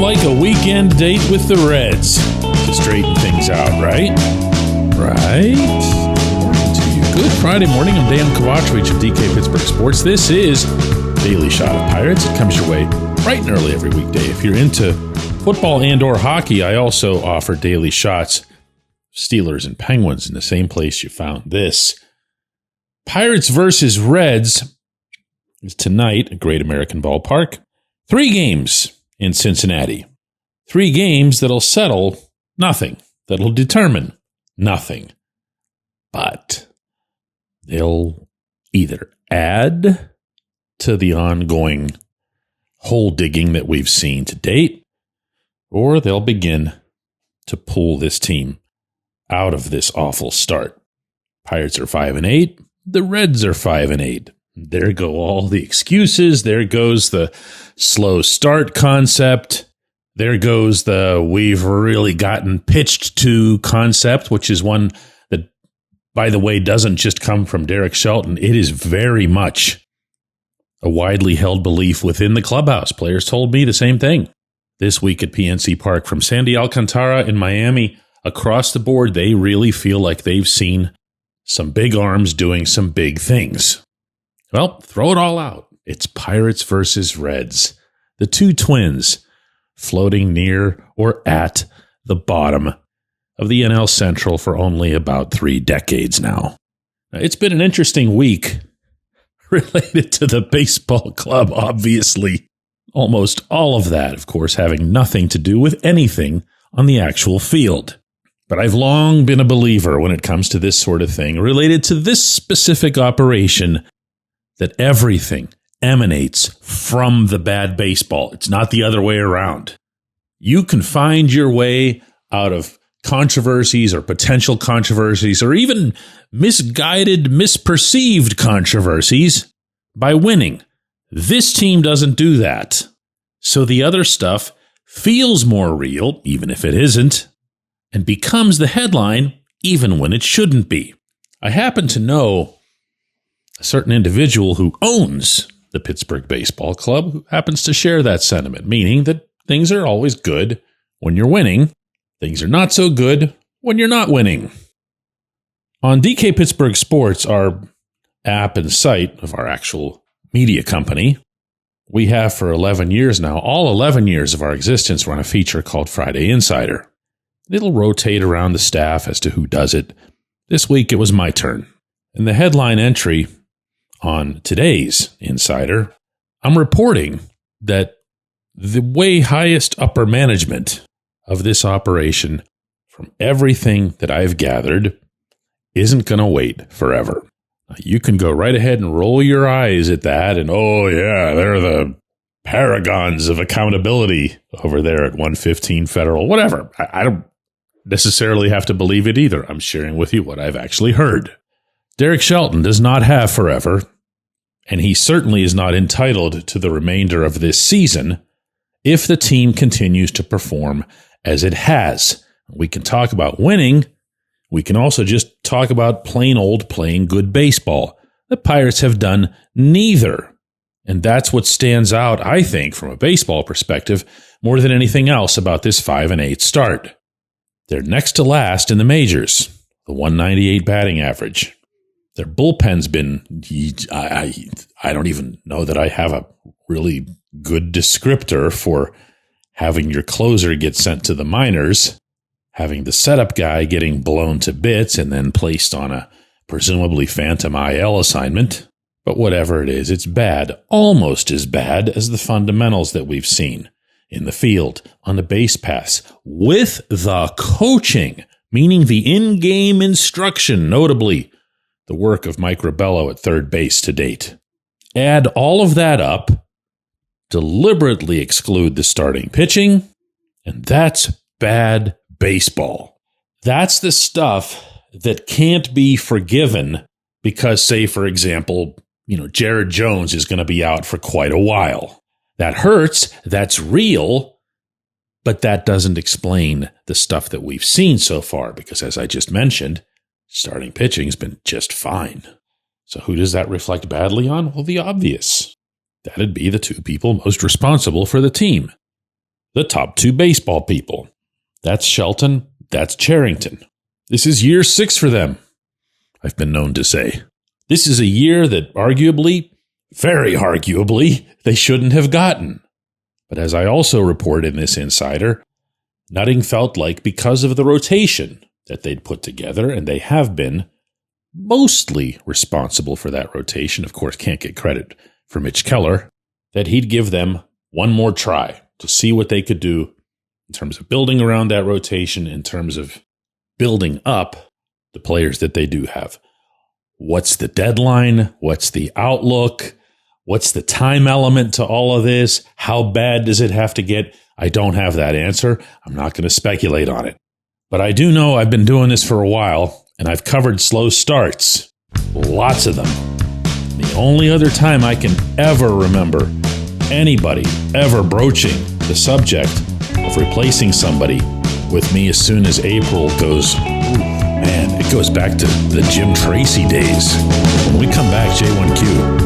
like a weekend date with the Reds to straighten things out, right? Right? Morning to you. Good Friday morning. I'm Dejan Kovacevic of DK Pittsburgh Sports. This is Daily Shot of Pirates. It comes your way bright and early every weekday. If you're into football and or hockey, I also offer daily shots. Steelers and Penguins in the same place you found this. Pirates versus Reds is tonight at Great American Ballpark. 3 games in Cincinnati. 3 games that'll settle nothing, that'll determine nothing. But they'll either add to the ongoing hole digging that we've seen to date, or they'll begin to pull this team out of this awful start. Pirates are 5-8. The Reds are 5-8. There go all the excuses. There goes the slow start concept. There goes the we've really gotten pitched to concept, which is one that, by the way, doesn't just come from Derek Shelton. It is very much a widely held belief within the clubhouse. Players told me the same thing this week at PNC Park. From Sandy Alcantara in Miami, across the board, they really feel like they've seen some big arms doing some big things. Well, throw it all out. It's Pirates versus Reds. The two twins floating near or at the bottom of the NL Central for only about 3 decades now. It's been an interesting week related to the baseball club, obviously. Almost all of that, of course, having nothing to do with anything on the actual field. But I've long been a believer when it comes to this sort of thing related to this specific operation that everything emanates from the bad baseball. It's not the other way around. You can find your way out of controversies or potential controversies or even misguided, misperceived controversies by winning. This team doesn't do that. So the other stuff feels more real, even if it isn't, and becomes the headline even when it shouldn't be. I happen to know a certain individual who owns the Pittsburgh Baseball Club who happens to share that sentiment, meaning that things are always good when you're winning. Things are not so good when you're not winning. On DK Pittsburgh Sports, our app and site of our actual media company, we have for 11 years now, all 11 years of our existence, run a feature called Friday Insider. It'll rotate around the staff as to who does it. This week, it was my turn. In the headline entry on today's Insider, I'm reporting that the way highest upper management of this operation, from everything that I've gathered, isn't going to wait forever. Now, you can go right ahead and roll your eyes at that and, oh yeah, they're the paragons of accountability over there at 115 Federal, whatever. I don't necessarily have to believe it either. I'm sharing with you what I've actually heard. Derek Shelton does not have forever, and he certainly is not entitled to the remainder of this season if the team continues to perform as it has. We can talk about winning. We can also just talk about plain old playing good baseball. The Pirates have done neither. And that's what stands out, I think, from a baseball perspective, more than anything else about this 5-8 start. They're next to last in the majors, the 198 batting average. Their bullpen's been, I don't even know that I have a really good descriptor for having your closer get sent to the minors, having the setup guy getting blown to bits and then placed on a presumably phantom IL assignment. But whatever it is, it's bad, almost as bad as the fundamentals that we've seen in the field, on the base paths, with the coaching, meaning the in-game instruction, notably the work of Mike Rabello at third base to date. Add all of that up, deliberately exclude the starting pitching, and that's bad baseball. That's the stuff that can't be forgiven because, say, for example, Jared Jones is going to be out for quite a while. That hurts, that's real, but that doesn't explain the stuff that we've seen so far because, as I just mentioned, starting pitching's been just fine. So who does that reflect badly on? Well, the obvious. That'd be the 2 people most responsible for the team. the top 2 baseball people. That's Shelton, that's Charrington. This is year 6 for them, I've been known to say. This is a year that arguably, very arguably, they shouldn't have gotten. But as I also report in this Insider, Nutting felt like because of the rotation that they'd put together, and they have been mostly responsible for that rotation, of course can't get credit for Mitch Keller, that he'd give them one more try to see what they could do in terms of building around that rotation, in terms of building up the players that they do have. What's the deadline? What's the outlook? What's the time element to all of this? How bad does it have to get? I don't have that answer. I'm not going to speculate on it. But I do know I've been doing this for a while, and I've covered slow starts. Lots of them. The only other time I can ever remember anybody ever broaching the subject of replacing somebody with me as soon as April goes, man, it goes back to the Jim Tracy days. When we come back, J1Q.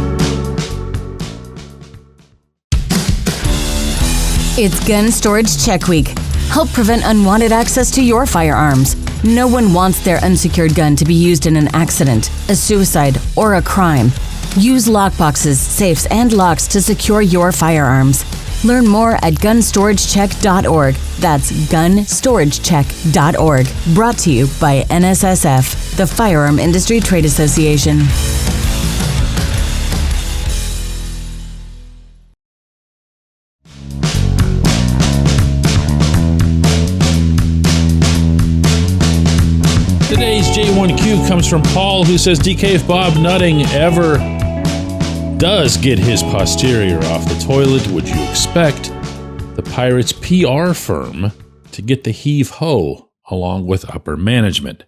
It's Gun Storage Check Week. Help prevent unwanted access to your firearms. No one wants their unsecured gun to be used in an accident, a suicide, or a crime. Use lockboxes, safes, and locks to secure your firearms. Learn more at gunstoragecheck.org. That's gunstoragecheck.org. Brought to you by NSSF, the Firearm Industry Trade Association. Today's J1Q comes from Paul, who says, DK, if Bob Nutting ever does get his posterior off the toilet, would you expect the Pirates' PR firm to get the heave-ho along with upper management?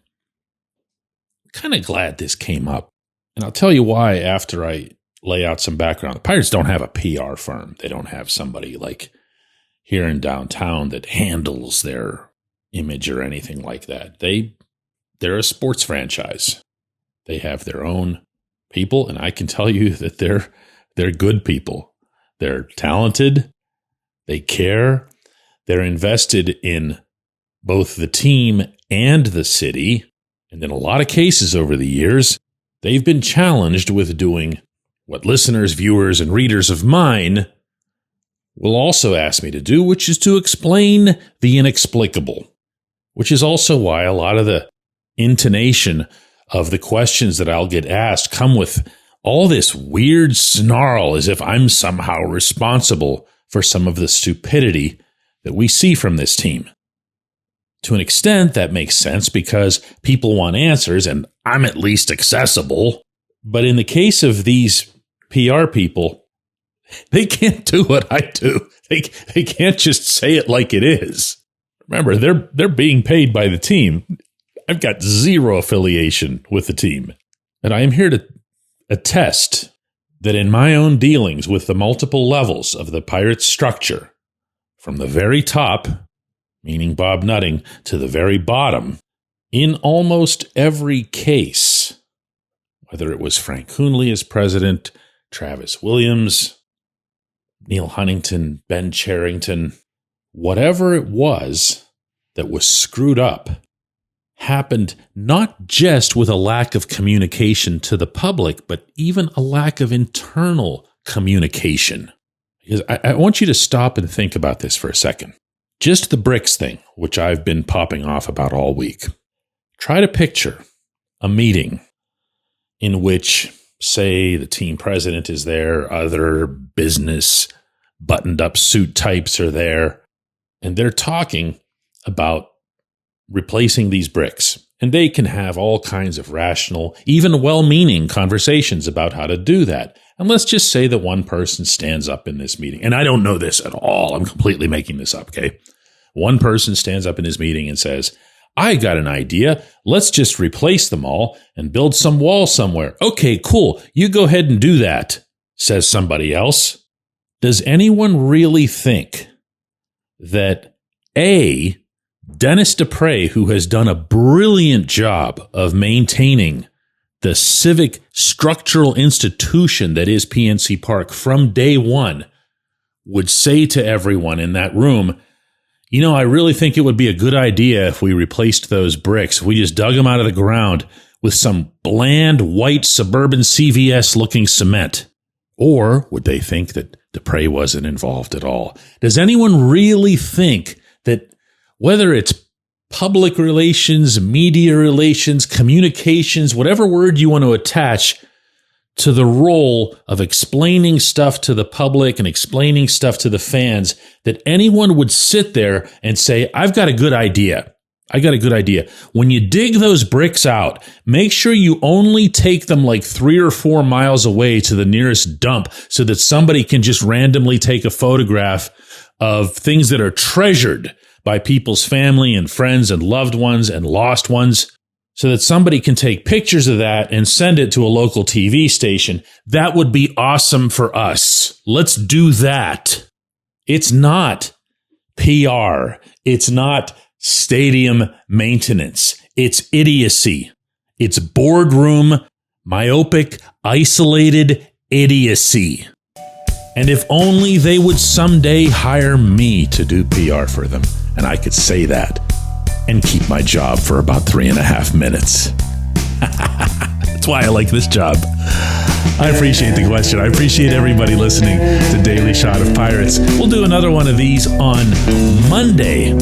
I'm kind of glad this came up, and I'll tell you why after I lay out some background. The Pirates don't have a PR firm. They don't have somebody like here in downtown that handles their image or anything like that. They're a sports franchise. They have their own people, and I can tell you that they're good people. They're talented. They care. They're invested in both the team and the city. And in a lot of cases over the years, they've been challenged with doing what listeners, viewers, and readers of mine will also ask me to do, which is to explain the inexplicable, which is also why a lot of the intonation of the questions that I'll get asked come with all this weird snarl as if I'm somehow responsible for some of the stupidity that we see from this team. To an extent, that makes sense because people want answers and I'm at least accessible. But in the case of these PR people, they can't do what I do. They can't just say it like it is. Remember, they're being paid by the team. I've got zero affiliation with the team. And I am here to attest that in my own dealings with the multiple levels of the Pirates structure, from the very top, meaning Bob Nutting, to the very bottom, in almost every case, whether it was Frank Coonley as president, Travis Williams, Neil Huntington, Ben Charrington, whatever it was that was screwed up, happened not just with a lack of communication to the public, but even a lack of internal communication. Because I want you to stop and think about this for a second. Just the bricks thing, which I've been popping off about all week. Try to picture a meeting in which, say, the team president is there, other business buttoned-up suit types are there, and they're talking about replacing these bricks. And they can have all kinds of rational, even well-meaning conversations about how to do that. And let's just say that one person stands up in this meeting. And I don't know this at all. I'm completely making this up, okay? One person stands up in his meeting and says, I got an idea. Let's just replace them all and build some wall somewhere. Okay, cool. You go ahead and do that, says somebody else. Does anyone really think that A, Dennis Dupre, who has done a brilliant job of maintaining the civic structural institution that is PNC Park from day one, would say to everyone in that room, I really think it would be a good idea if we replaced those bricks. If we just dug them out of the ground with some bland, white, suburban CVS-looking cement. Or would they think that Dupre wasn't involved at all? Does anyone really think that whether it's public relations, media relations, communications, whatever word you want to attach to the role of explaining stuff to the public and explaining stuff to the fans, that anyone would sit there and say, I've got a good idea. I got a good idea. When you dig those bricks out, make sure you only take them like 3 or 4 miles away to the nearest dump so that somebody can just randomly take a photograph of things that are treasured by people's family and friends and loved ones and lost ones, so that somebody can take pictures of that and send it to a local TV station. That would be awesome for us. Let's do that. It's not PR. It's not stadium maintenance. It's idiocy. It's boardroom, myopic, isolated idiocy. And if only they would someday hire me to do PR for them, and I could say that and keep my job for about 3.5 minutes. That's why I like this job. I appreciate the question. I appreciate everybody listening to Daily Shot of Pirates. We'll do another one of these on Monday.